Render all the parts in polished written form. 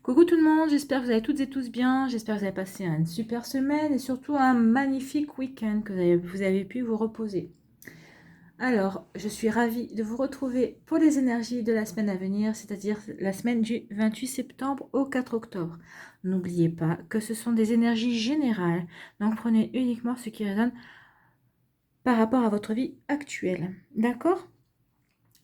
Coucou tout le monde, j'espère que vous allez toutes et tous bien, j'espère que vous avez passé une super semaine et surtout un magnifique week-end, que vous avez pu vous reposer. Alors, je suis ravie de vous retrouver pour les énergies de la semaine à venir, c'est-à-dire la semaine du 28 septembre au 4 octobre. N'oubliez pas que ce sont des énergies générales, donc prenez uniquement ce qui résonne par rapport à votre vie actuelle. D'accord ?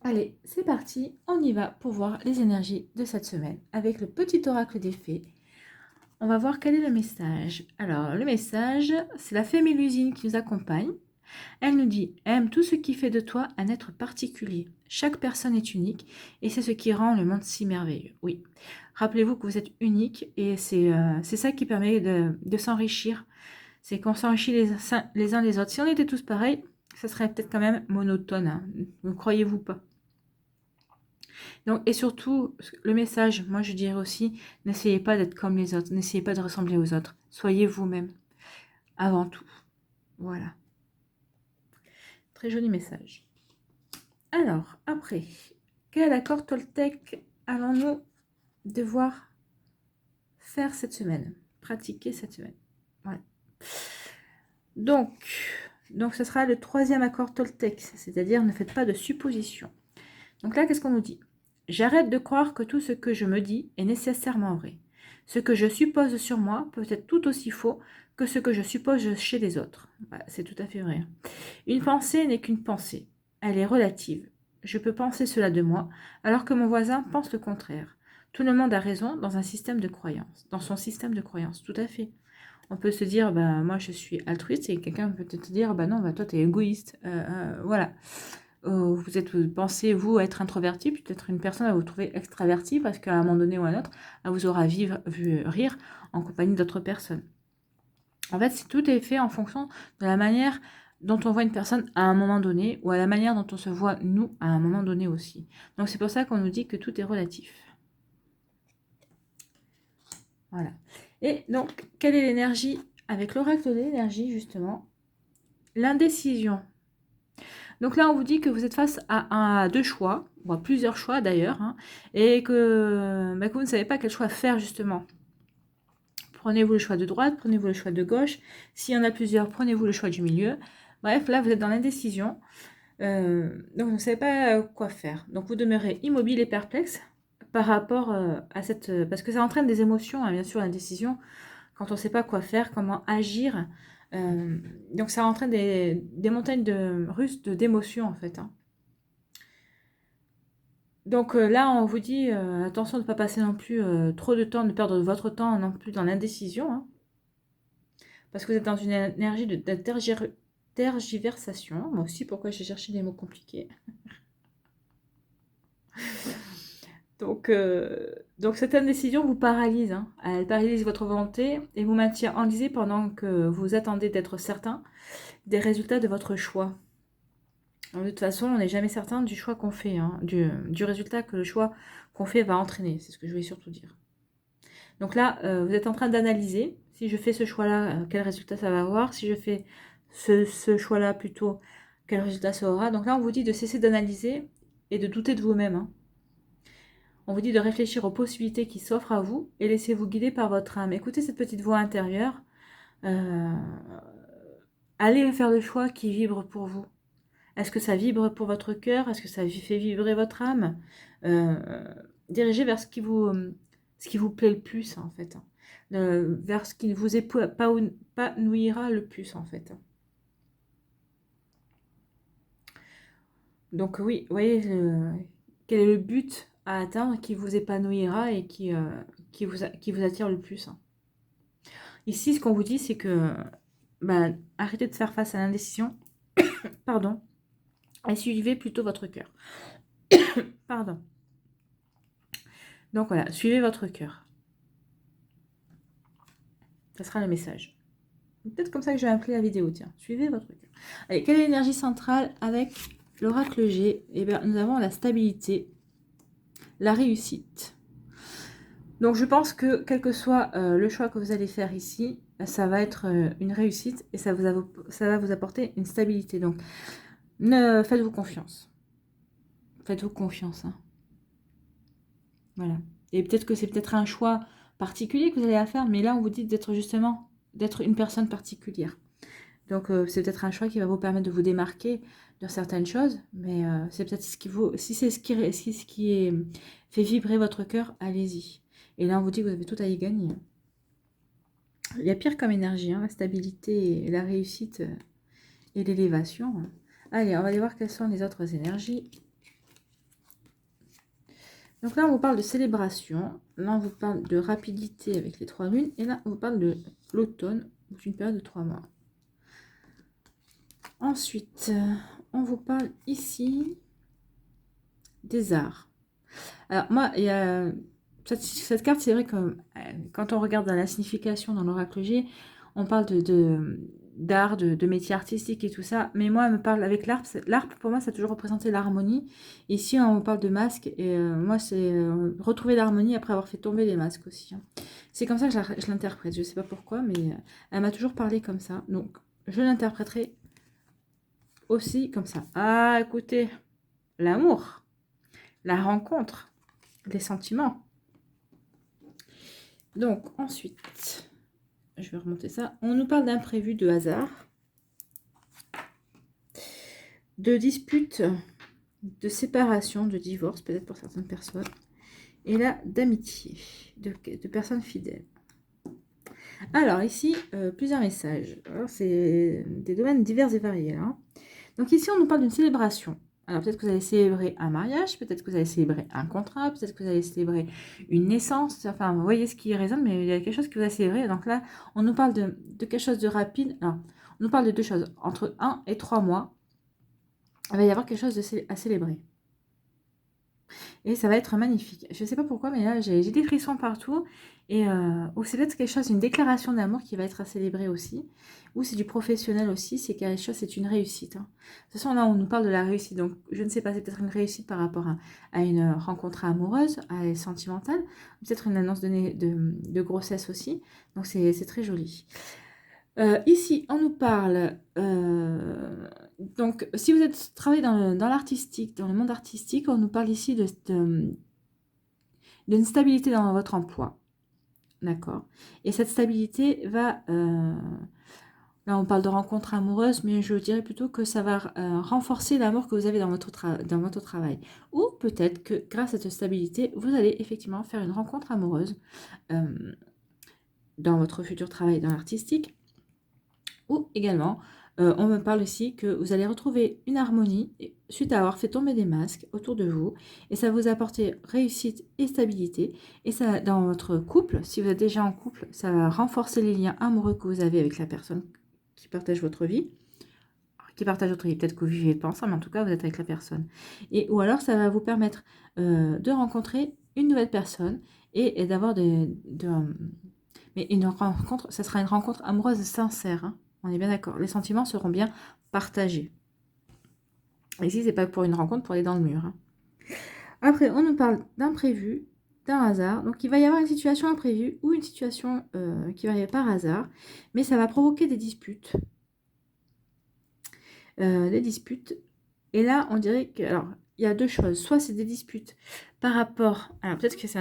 Allez, c'est parti, on y va pour voir les énergies de cette semaine avec le petit oracle des fées. On va voir quel est le message. Alors, le message, c'est la fée Mélusine qui nous accompagne. Elle nous dit: aime tout ce qui fait de toi un être particulier. Chaque personne est unique et c'est ce qui rend le monde si merveilleux. Oui, rappelez-vous que vous êtes unique et c'est ça qui permet de s'enrichir. C'est qu'on s'enrichit les uns les autres. Si on était tous pareils, ça serait peut-être quand même monotone. Hein. Ne croyez-vous pas? Donc, et surtout, le message, moi je dirais aussi, n'essayez pas d'être comme les autres, n'essayez pas de ressembler aux autres. Soyez vous-même, avant tout. Voilà. Très joli message. Alors, après, quel accord Toltec allons-nous devoir faire cette semaine? Pratiquer cette semaine. Voilà. Donc, ce sera le troisième accord Toltec, c'est-à-dire ne faites pas de suppositions. Donc là, qu'est-ce qu'on nous dit? J'arrête de croire que tout ce que je me dis est nécessairement vrai. Ce que je suppose sur moi peut être tout aussi faux que ce que je suppose chez les autres. C'est tout à fait vrai. Une pensée n'est qu'une pensée. Elle est relative. Je peux penser cela de moi, alors que mon voisin pense le contraire. Tout le monde a raison dans un système de croyance, dans son système de croyance, tout à fait. On peut se dire, bah, moi je suis altruiste, et quelqu'un peut te dire, bah non, bah, toi tu es égoïste. Voilà. Vous pensez, vous, être introverti, peut-être une personne va vous trouver extraverti parce qu'à un moment donné ou à un autre, elle vous aura vu rire en compagnie d'autres personnes. En fait, tout est fait en fonction de la manière dont on voit une personne à un moment donné ou à la manière dont on se voit nous à un moment donné aussi. Donc c'est pour ça qu'on nous dit que tout est relatif. Voilà. Et donc, quelle est l'énergie avec l'oracle de l'énergie, justement? L'indécision. Donc là, on vous dit que vous êtes face à deux choix, ou à plusieurs choix d'ailleurs, hein, et que vous ne savez pas quel choix faire justement. Prenez-vous le choix de droite, prenez-vous le choix de gauche. S'il y en a plusieurs, prenez-vous le choix du milieu. Bref, là, vous êtes dans l'indécision. Donc, vous ne savez pas quoi faire. Donc, vous demeurez immobile et perplexe par rapport à cette... parce que ça entraîne des émotions, hein, bien sûr, l'indécision, quand on ne sait pas quoi faire, comment agir. Donc, ça entraîne des montagnes russes d'émotions, en fait. Hein. Donc là, on vous dit, attention de ne pas passer non plus trop de temps, de perdre votre temps non plus dans l'indécision, hein, parce que vous êtes dans une énergie de tergiversation. Moi aussi, pourquoi j'ai cherché des mots compliqués. Donc cette indécision vous paralyse, hein. Elle paralyse votre volonté et vous maintient enlisé pendant que vous attendez d'être certain des résultats de votre choix. De toute façon, on n'est jamais certain du choix qu'on fait, hein, du résultat que le choix qu'on fait va entraîner, c'est ce que je voulais surtout dire. Donc là, vous êtes en train d'analyser, si je fais ce choix-là, quel résultat ça va avoir, si je fais ce choix-là plutôt, quel résultat ça aura. Donc là, on vous dit de cesser d'analyser et de douter de vous-même. Hein. On vous dit de réfléchir aux possibilités qui s'offrent à vous et laissez-vous guider par votre âme. Écoutez cette petite voix intérieure. Euh, allez faire le choix qui vibre pour vous. Est-ce que ça vibre pour votre cœur? Est-ce que ça fait vibrer votre âme? Dirigez vers ce qui vous plaît le plus, en fait. Vers ce qui vous épanouira le plus, en fait. Donc oui, vous voyez, quel est le but à atteindre qui vous épanouira et qui vous attire le plus. Hein. Ici, ce qu'on vous dit, c'est que arrêtez de faire face à l'indécision. Pardon. Et suivez plutôt votre cœur. Pardon. Donc voilà, suivez votre cœur. Ça sera le message. Peut-être comme ça que je vais appeler la vidéo, tiens. Suivez votre cœur. Allez, quelle est l'énergie centrale avec l'oracle G? Eh bien, nous avons la stabilité, la réussite. Donc, je pense que quel que soit le choix que vous allez faire ici, ça va être une réussite et ça va vous apporter une stabilité. Donc, faites-vous confiance. Faites-vous confiance. Hein. Voilà. Et peut-être que c'est peut-être un choix particulier que vous allez à faire, mais là, on vous dit d'être justement, d'être une personne particulière. Donc, c'est peut-être un choix qui va vous permettre de vous démarquer de certaines choses, mais c'est peut-être ce qui vous, si c'est ce qui est, fait vibrer votre cœur, allez-y. Et là, on vous dit que vous avez tout à y gagner. Il y a pire comme énergie, hein, la stabilité, et la réussite et l'élévation. Allez, on va aller voir quelles sont les autres énergies. Donc là, on vous parle de célébration. Là, on vous parle de rapidité avec les 3 lunes. Et là, on vous parle de l'automne, une période de 3 mois. Ensuite, on vous parle ici des arts. Alors, moi, il y a cette carte, c'est vrai que quand on regarde dans la signification dans l'oracle G, on parle d'art, de métier artistique et tout ça. Mais moi, elle me parle avec l'arp. L'arp, pour moi, ça a toujours représenté l'harmonie. Ici, on parle de masque. Et moi, c'est retrouver l'harmonie après avoir fait tomber les masques aussi. Hein. C'est comme ça que je l'interprète. Je ne sais pas pourquoi, mais elle m'a toujours parlé comme ça. Donc, je l'interpréterai aussi comme ça. Ah, écoutez, l'amour, la rencontre, les sentiments. Donc, ensuite, je vais remonter ça. On nous parle d'imprévu, de hasard, de dispute, de séparation, de divorce, peut-être pour certaines personnes. Et là, d'amitié, de personnes fidèles. Alors, ici, plusieurs messages. C'est des domaines divers et variés. Hein. Donc, ici, on nous parle d'une célébration. Alors, peut-être que vous allez célébrer un mariage, peut-être que vous allez célébrer un contrat, peut-être que vous allez célébrer une naissance. Enfin, vous voyez ce qui résonne, mais il y a quelque chose que vous allez célébrer. Donc là, on nous parle de quelque chose de rapide. Alors, on nous parle de 2 choses. Entre 1 et 3 mois, il va y avoir quelque chose à célébrer. Et ça va être magnifique. Je ne sais pas pourquoi, mais là, j'ai des frissons partout. Et ou c'est peut-être quelque chose, une déclaration d'amour qui va être à célébrer aussi. Ou c'est du professionnel aussi, c'est quelque chose, c'est une réussite. Hein. De toute façon, là, on nous parle de la réussite. Donc, je ne sais pas, c'est peut-être une réussite par rapport à une rencontre amoureuse, sentimentale. Peut-être une annonce de grossesse aussi. Donc, c'est très joli. Ici, on nous parle, donc si vous êtes travaillé dans l'artistique, dans le monde artistique, on nous parle ici d'une stabilité dans votre emploi, d'accord. Et cette stabilité va, là on parle de rencontre amoureuse, mais je dirais plutôt que ça va renforcer l'amour que vous avez dans votre travail. Ou peut-être que grâce à cette stabilité, vous allez effectivement faire une rencontre amoureuse dans votre futur travail dans l'artistique. Ou également, on me parle aussi que vous allez retrouver une harmonie suite à avoir fait tomber des masques autour de vous. Et ça vous apporter réussite et stabilité. Et ça, dans votre couple, si vous êtes déjà en couple, ça va renforcer les liens amoureux que vous avez avec la personne qui partage votre vie. Peut-être que vous ne vivez pas ensemble, mais en tout cas, vous êtes avec la personne. Ou alors, ça va vous permettre de rencontrer une nouvelle personne et d'avoir mais une rencontre, ça sera une rencontre amoureuse sincère, hein. On est bien d'accord. Les sentiments seront bien partagés. Ici, c'est pas pour une rencontre, pour aller dans le mur. Hein. Après, on nous parle d'imprévu, d'un hasard. Donc, il va y avoir une situation imprévue ou une situation qui va arriver par hasard. Mais ça va provoquer des disputes. Et là, on dirait que... Alors, il y a 2 choses. Soit c'est des disputes par rapport... Alors, peut-être que c'est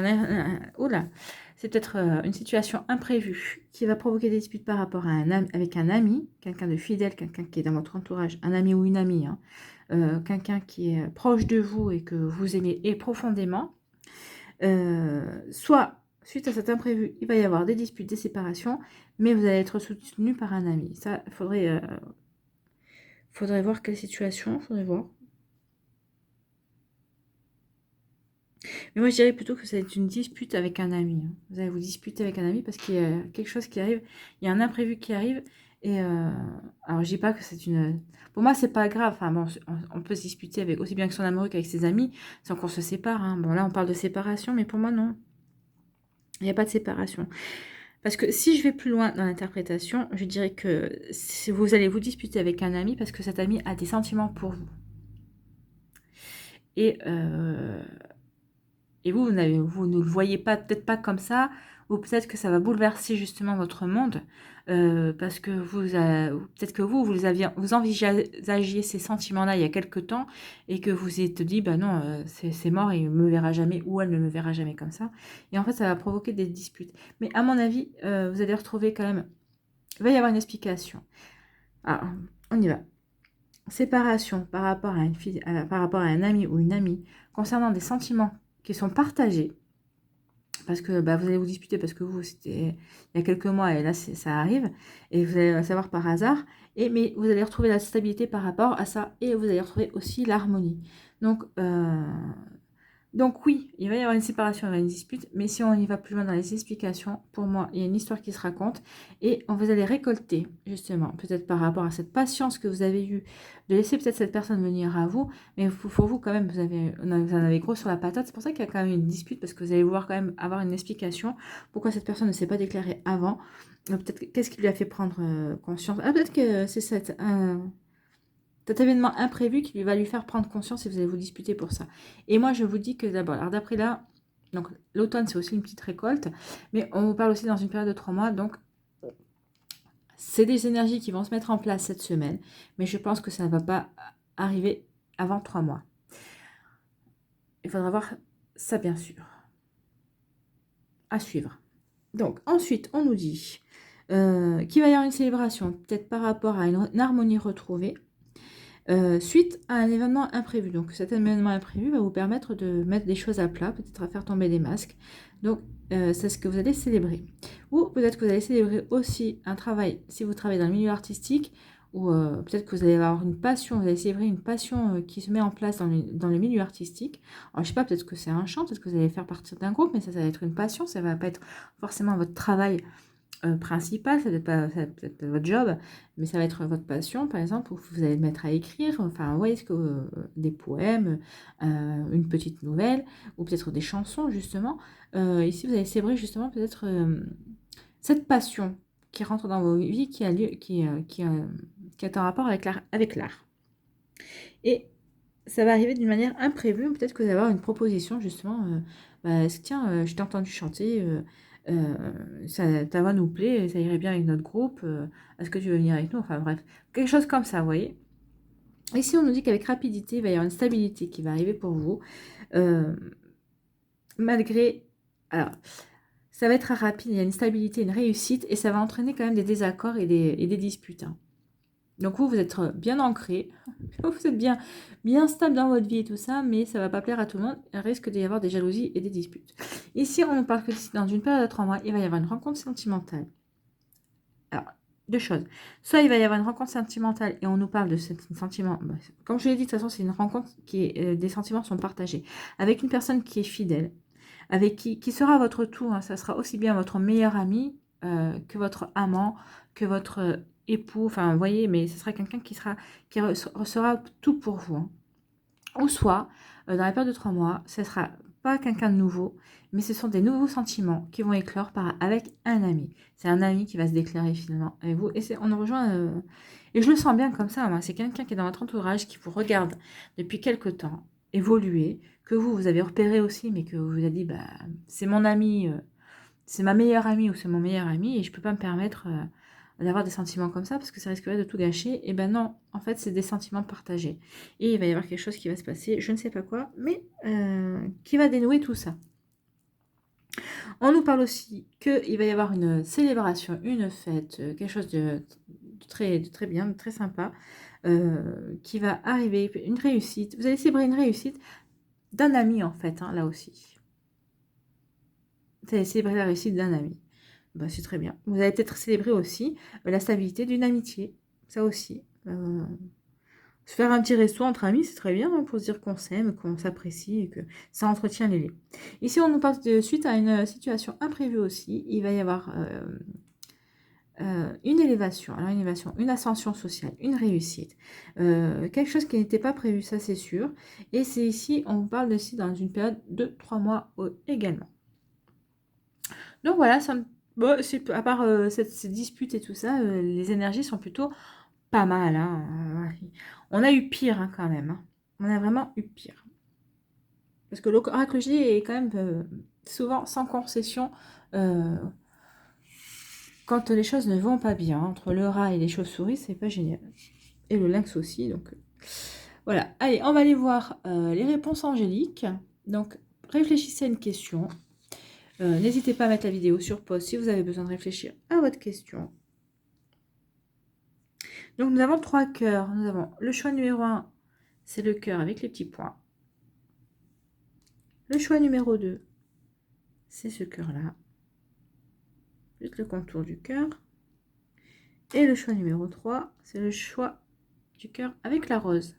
oh là, c'est peut-être une situation imprévue qui va provoquer des disputes par rapport à avec un ami, quelqu'un de fidèle, quelqu'un qui est dans votre entourage, un ami ou une amie, hein, quelqu'un qui est proche de vous et que vous aimez profondément. Soit, suite à cet imprévu, il va y avoir des disputes, des séparations, mais vous allez être soutenu par un ami. Ça, il faudrait voir quelle situation, faudrait voir. Mais moi, je dirais plutôt que ça va être une dispute avec un ami. Hein. Vous allez vous disputer avec un ami parce qu'il y a quelque chose qui arrive. Il y a un imprévu qui arrive. Et alors, je dis pas que c'est une... Pour moi, c'est pas grave. Enfin, bon, on peut se disputer avec, aussi bien que son amoureux qu'avec ses amis, sans qu'on se sépare. Hein. Bon, là, on parle de séparation, mais pour moi, non. Il n'y a pas de séparation. Parce que si je vais plus loin dans l'interprétation, je dirais que vous allez vous disputer avec un ami parce que cet ami a des sentiments pour vous. Et vous ne le voyez pas, peut-être pas comme ça, ou peut-être que ça va bouleverser justement votre monde, parce que peut-être que vous envisagiez ces sentiments-là il y a quelque temps, et que vous êtes dit, bah non, c'est mort, il ne me verra jamais, ou elle ne me verra jamais comme ça. Et en fait, ça va provoquer des disputes. Mais à mon avis, vous allez retrouver quand même, il va y avoir une explication. Alors, on y va. Séparation par rapport à une fille, par rapport à un ami ou une amie, concernant des sentiments qui sont partagés, parce que bah, vous allez vous disputer parce que vous, c'était il y a quelques mois et là, ça arrive, et vous allez le savoir par hasard, mais vous allez retrouver la stabilité par rapport à ça, et vous allez retrouver aussi l'harmonie. Donc oui, il va y avoir une séparation, il va y avoir une dispute, mais si on y va plus loin dans les explications, pour moi, il y a une histoire qui se raconte, et vous allez récolter, justement, peut-être par rapport à cette patience que vous avez eue, de laisser peut-être cette personne venir à vous, mais pour vous, quand même, vous en avez gros sur la patate, c'est pour ça qu'il y a quand même une dispute, parce que vous allez vouloir quand même avoir une explication, pourquoi cette personne ne s'est pas déclarée avant, peut-être qu'est-ce qui lui a fait prendre conscience, peut-être que c'est cet événement imprévu qui va lui faire prendre conscience et vous allez vous disputer pour ça. Et moi, je vous dis que d'abord, alors d'après là, donc l'automne, c'est aussi une petite récolte, mais on vous parle aussi dans une période de 3 mois, donc c'est des énergies qui vont se mettre en place cette semaine, mais je pense que ça ne va pas arriver avant 3 mois. Il faudra voir ça, bien sûr. À suivre. Donc, ensuite, on nous dit qu'il va y avoir une célébration, peut-être par rapport à une harmonie retrouvée, suite à un événement imprévu. Donc cet événement imprévu va vous permettre de mettre des choses à plat, peut-être à faire tomber des masques. Donc c'est ce que vous allez célébrer. Ou peut-être que vous allez célébrer aussi un travail, si vous travaillez dans le milieu artistique, ou peut-être que vous allez avoir une passion, vous allez célébrer une passion qui se met en place dans le milieu artistique. Alors je sais pas, peut-être que c'est un chant, peut-être que vous allez faire partie d'un groupe, mais ça va être une passion, ça va pas être forcément votre travail principal, ça va peut-être pas votre job, mais ça va être votre passion, par exemple, où vous allez le mettre à écrire, enfin, vous voyez, des poèmes, une petite nouvelle, ou peut-être des chansons, justement. Ici, vous allez célébrer, justement, peut-être cette passion qui rentre dans vos vies, qui a lieu, qui est en rapport avec l'art. Et ça va arriver d'une manière imprévue, peut-être que vous allez avoir une proposition, justement, tiens, je t'ai entendu chanter, ta voix nous plaît, ça irait bien avec notre groupe, est-ce que tu veux venir avec nous? Enfin bref, quelque chose comme ça, vous voyez. Ici, on nous dit qu'avec rapidité, il va y avoir une stabilité qui va arriver pour vous, malgré... Alors, ça va être rapide, il y a une stabilité, une réussite, et ça va entraîner quand même des désaccords et des disputes, hein. Donc vous êtes bien ancré, vous êtes bien stable dans votre vie et tout ça, mais ça ne va pas plaire à tout le monde. Il risque d'y avoir des jalousies et des disputes. Ici, on nous parle que dans une période de 3 mois, il va y avoir une rencontre sentimentale. Alors, deux choses. Soit il va y avoir une rencontre sentimentale et on nous parle de ce sentiment. Comme je l'ai dit, de toute façon, c'est une rencontre des sentiments sont partagés. Avec une personne qui est fidèle, avec qui sera votre tout, hein, ça sera aussi bien votre meilleur ami que votre amant, que votre époux, enfin, vous voyez, mais ce sera quelqu'un qui sera tout pour vous, hein. Ou soit, dans la période de 3 mois, ce ne sera pas quelqu'un de nouveau, mais ce sont des nouveaux sentiments qui vont éclore avec un ami. C'est un ami qui va se déclarer finalement avec vous. Et on nous rejoint, et je le sens bien comme ça, moi. C'est quelqu'un qui est dans votre entourage, qui vous regarde depuis quelque temps, évoluer, que vous avez repéré aussi, mais que vous avez dit, bah, c'est mon ami, c'est ma meilleure amie ou c'est mon meilleur ami, et je ne peux pas me permettre d'avoir des sentiments comme ça parce que ça risquerait de tout gâcher. Et ben non, en fait, c'est des sentiments partagés. Et il va y avoir quelque chose qui va se passer, je ne sais pas quoi, mais qui va dénouer tout ça. On nous parle aussi qu'il va y avoir une célébration, une fête, quelque chose de très bien, de très sympa, qui va arriver, une réussite. Vous allez célébrer une réussite d'un ami, en fait, hein, là aussi. Vous allez célébrer la réussite d'un ami. Bah, c'est très bien. Vous allez peut-être célébrer aussi la stabilité d'une amitié. Ça aussi. Se faire un petit resto entre amis, c'est très bien, hein, pour se dire qu'on s'aime, qu'on s'apprécie et que ça entretient les liens. Ici, on nous parle de suite à une situation imprévue aussi. Il va y avoir une élévation. Alors, une élévation, une ascension sociale, une réussite. Quelque chose qui n'était pas prévu, ça c'est sûr. Et c'est ici, on vous parle aussi dans une période de 3 mois également. Donc voilà, bon, à part ces disputes et tout ça, les énergies sont plutôt pas mal, hein. On a eu pire, hein, quand même, hein. On a vraiment eu pire. Parce que l'oracle J est quand même souvent sans concession quand les choses ne vont pas bien. Entre le rat et les chauves-souris, c'est pas génial. Et le lynx aussi, donc voilà. Allez, on va aller voir les réponses angéliques. Donc, réfléchissez à une question. N'hésitez pas à mettre la vidéo sur pause si vous avez besoin de réfléchir à votre question. Donc, nous avons 3 cœurs. Nous avons le choix numéro 1, c'est le cœur avec les petits points. Le choix numéro 2, c'est ce cœur-là. Juste le contour du cœur. Et le choix numéro 3, c'est le choix du cœur avec la rose.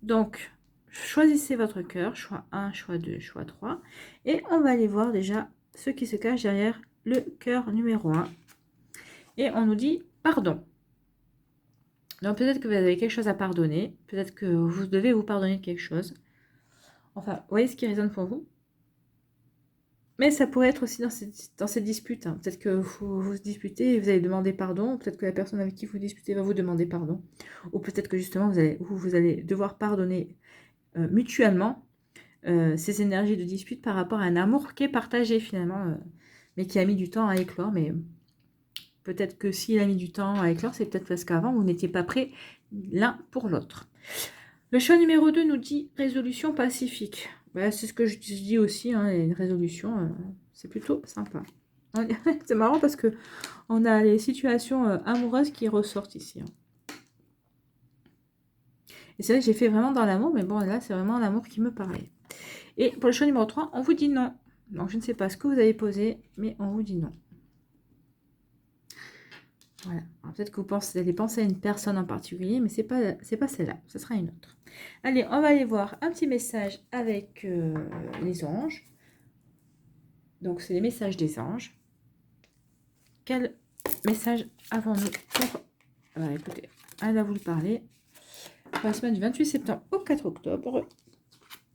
Donc, choisissez votre cœur, choix 1, choix 2, choix 3. Et on va aller voir déjà ce qui se cache derrière le cœur numéro 1. Et on nous dit pardon. Donc peut-être que vous avez quelque chose à pardonner. Peut-être que vous devez vous pardonner de quelque chose. Enfin, vous voyez ce qui résonne pour vous. Mais ça pourrait être aussi dans cette dispute. Hein. Peut-être que vous vous disputez et vous allez demander pardon. Peut-être que la personne avec qui vous disputez va vous demander pardon. Ou peut-être que justement, vous allez devoir pardonner mutuellement ces énergies de dispute par rapport à un amour qui est partagé finalement, mais qui a mis du temps à éclore. Mais peut-être que s'il a mis du temps à éclore, c'est peut-être parce qu'avant, vous n'étiez pas prêts l'un pour l'autre. Le choix numéro 2 nous dit résolution pacifique. Bah, c'est ce que je dis aussi, hein, une résolution, c'est plutôt sympa. C'est marrant parce que on a les situations amoureuses qui ressortent ici. Hein. Et c'est vrai que j'ai fait vraiment dans l'amour, mais bon, là, c'est vraiment l'amour qui me parlait. Et pour le choix numéro 3, on vous dit non. Donc, je ne sais pas ce que vous avez posé, mais on vous dit non. Voilà. Peut-être que vous allez penser à une personne en particulier, mais c'est pas celle-là. Ce sera une autre. Allez, on va aller voir un petit message avec les anges. Donc, c'est les messages des anges. Quel message avons-nous pour... Voilà, écoutez, elle va vous le parler. Pour la semaine du 28 septembre au 4 octobre.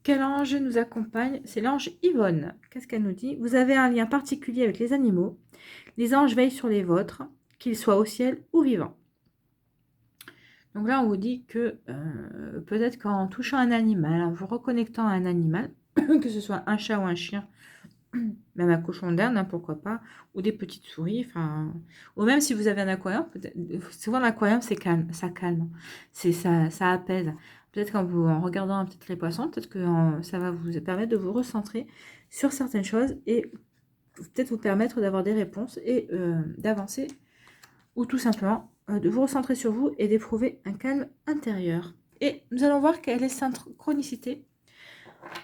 Quel ange nous accompagne? C'est l'ange Yvonne. Qu'est-ce qu'elle nous dit? Vous avez un lien particulier avec les animaux. Les anges veillent sur les vôtres, qu'ils soient au ciel ou vivants. Donc là, on vous dit que peut-être qu'en touchant un animal, en vous reconnectant à un animal, que ce soit un chat ou un chien, même un cochon d'Inde, hein, pourquoi pas, ou des petites souris, enfin, ou même si vous avez un aquarium, souvent l'aquarium c'est calme, ça calme, ça apaise. Peut-être en regardant peut-être les poissons, peut-être que ça va vous permettre de vous recentrer sur certaines choses et peut-être vous permettre d'avoir des réponses et d'avancer, ou tout simplement de vous recentrer sur vous et d'éprouver un calme intérieur. Et nous allons voir quelle est synchronicité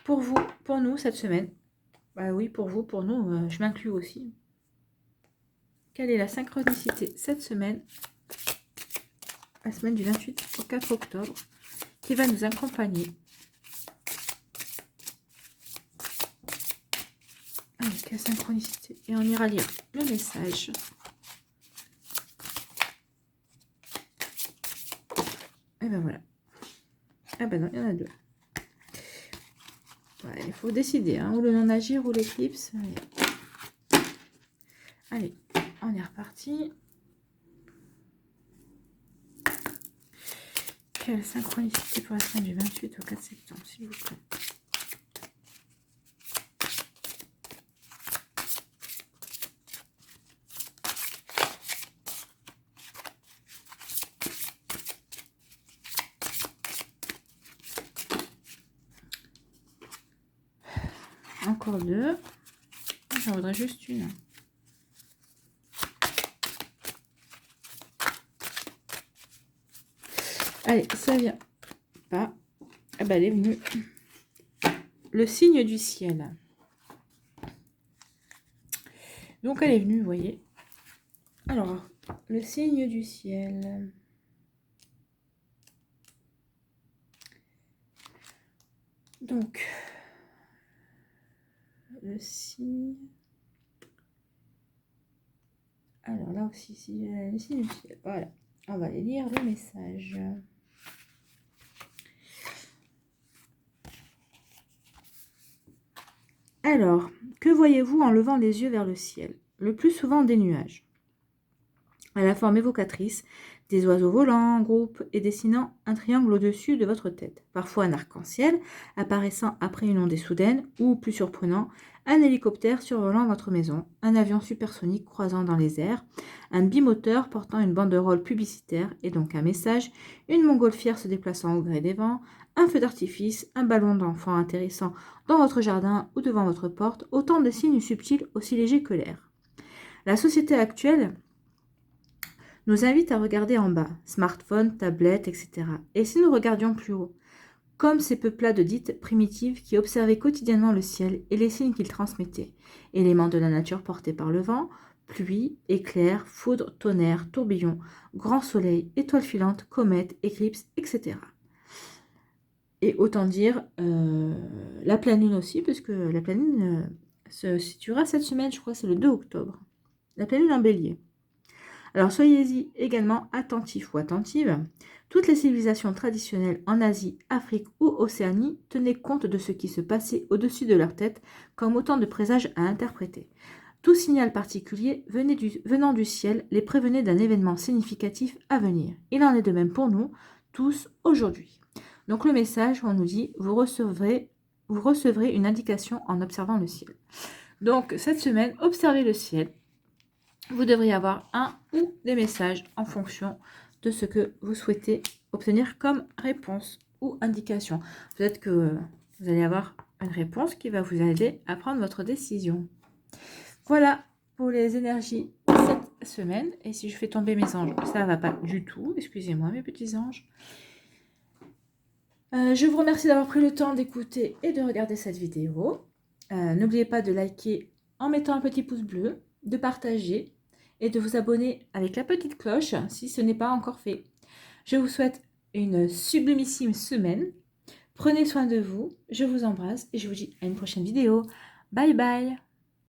pour vous, pour nous cette semaine. Bah oui, pour vous, pour nous, je m'inclus aussi. Quelle est la synchronicité cette semaine, la semaine du 28 au 4 octobre, qui va nous accompagner? Allez, quelle synchronicité? Et on ira lire le message. Et ben voilà. Ah ben non, il y en a deux. Ouais, il faut décider, hein, ou le non-agir ou l'éclipse. Allez, on est reparti. Quelle synchronicité pour la semaine du 28 au 4 septembre, s'il vous plaît. Encore deux. J'en voudrais juste une. Allez, ça vient pas. Ah bah, elle est venue. Le signe du ciel. Donc, elle est venue, vous voyez. Alors, le signe du ciel. Donc, le signe. Alors là aussi, le signe du ciel. Voilà. On va aller lire le message. Alors, que voyez-vous en levant les yeux vers le ciel? Le plus souvent des nuages, à la forme évocatrice, des oiseaux volants en groupe et dessinant un triangle au-dessus de votre tête. Parfois un arc-en-ciel, apparaissant après une ondée soudaine, ou, plus surprenant, un hélicoptère survolant votre maison, un avion supersonique croisant dans les airs, un bimoteur portant une banderole publicitaire et donc un message, une montgolfière se déplaçant au gré des vents, un feu d'artifice, un ballon d'enfant atterrissant dans votre jardin ou devant votre porte, autant de signes subtils aussi légers que l'air. La société actuelle nous invite à regarder en bas, smartphones, tablettes, etc. Et si nous regardions plus haut, comme ces peuplades dites primitives qui observaient quotidiennement le ciel et les signes qu'il transmettait, éléments de la nature portés par le vent, pluie, éclairs, foudre, tonnerre, tourbillon, grand soleil, étoiles filantes, comètes, éclipses, etc. Et autant dire la pleine lune aussi, puisque la pleine lune se situera cette semaine, je crois, c'est le 2 octobre. La pleine lune en bélier. Alors soyez-y également attentifs ou attentives. Toutes les civilisations traditionnelles en Asie, Afrique ou Océanie tenaient compte de ce qui se passait au-dessus de leur tête comme autant de présages à interpréter. Tout signal particulier venant du ciel les prévenait d'un événement significatif à venir. Il en est de même pour nous, tous, aujourd'hui. Donc le message, on nous dit, vous recevrez une indication en observant le ciel. Donc cette semaine, observez le ciel. Vous devriez avoir un ou des messages en fonction de ce que vous souhaitez obtenir comme réponse ou indication. Peut-être que vous allez avoir une réponse qui va vous aider à prendre votre décision. Voilà pour les énergies de cette semaine. Et si je fais tomber mes anges, ça ne va pas du tout. Excusez-moi mes petits anges. Je vous remercie d'avoir pris le temps d'écouter et de regarder cette vidéo. N'oubliez pas de liker en mettant un petit pouce bleu, de partager et de vous abonner avec la petite cloche si ce n'est pas encore fait. Je vous souhaite une sublimissime semaine. Prenez soin de vous, je vous embrasse et je vous dis à une prochaine vidéo. Bye bye!